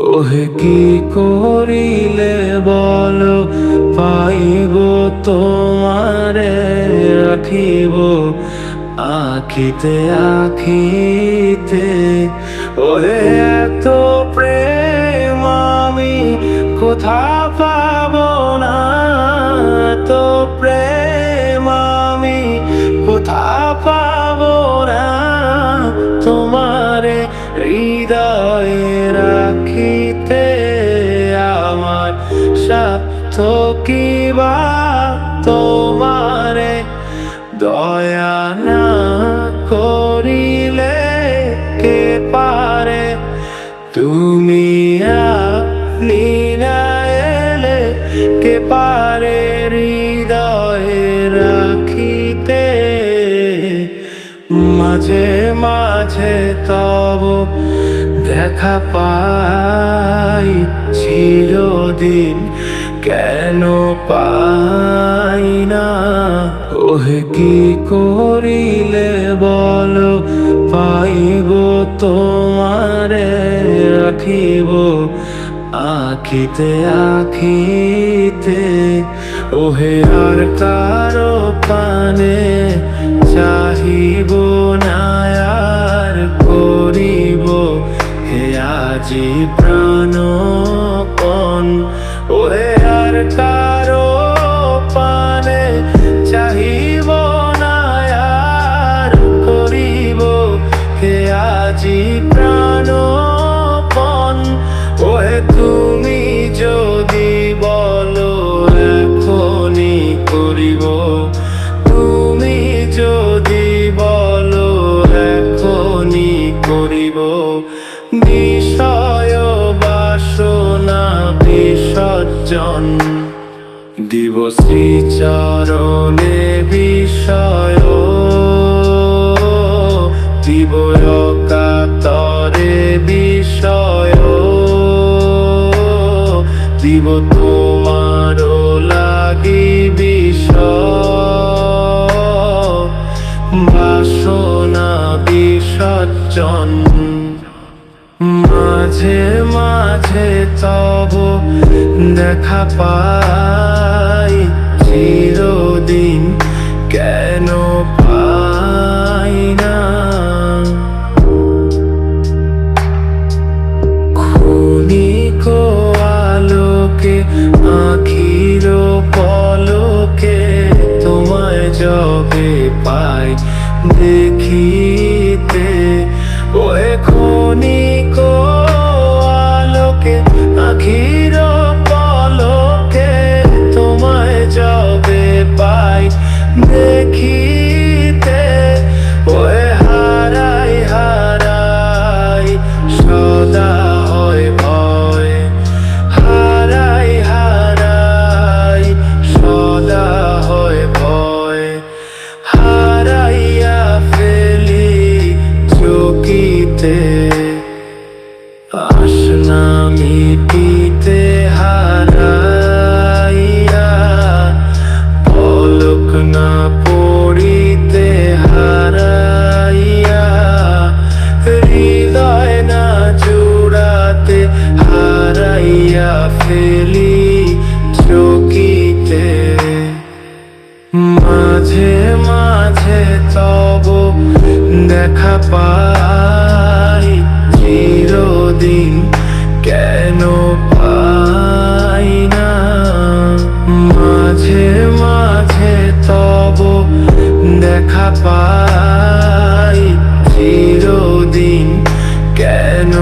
ওহে কি করিলে বলো পাইব তোমারে রাখিব আখিতে আখিতে। ওহে এত প্রেম আমি কোথা পাব না, এত প্রেম আমি কোথা পাব না। তোমারে হৃদয়ে রাখিতে আমার স্বার্থ কিবা, তোমারে দয়া না করিলে কে পারে। তুমি আপনি না এলে কে পারে হৃদয়ে রাখিতে। মাঝে মাঝে তব দেখা পাই, চিরদিন কেন পাই না। ওহে কি করিলে বলো পাইব তোমারে রাখিব আখিতে আখিতে। ওহে আর কারো পানে চাহিব না আর করিব হে আজি প্রাণপণ। ওহে আর কারো পানে চাহিব না আর করিব হে আজি প্রাণপণ। ওহে তুমি যদি বলো এখনই করিব, তুমি যদি বলো এখনই করিব। বিষয় বাসনা বিসর্জন দিব শ্রীচরণে বিষয়, দিব অকাতরে বিষয়, দিব তোমারও লাগি বিষয়। বাসনা বিসর্জন মাঝে মাঝে তব দেখা পাই, চিরদিন কেন পাই না। ক্ষণিক আলোকে আখির পলকে তোমায় যবে পাই দেখিতে। ওহে ক্ষণিক আলোকে আখির পলকে তোমায় যবে পাই দেখিতে। ওহে হারাই হারাই সদা হয় ভয়, হারাই হারাই সদা হয় ভয়। হারাইয়া ফেলি চকিতে আসনা মিটিতে, হারাইয়া পলক না পড়িতে, হারাইয়া হৃদয় না জুড়াতে, হারাইয়া ফেলি চকিতে। মাঝে মাঝে তব দেখা পাই, চিরদিন কেন পাই না। মাঝে মাঝে তব দেখা পাই, চিরদিন কেন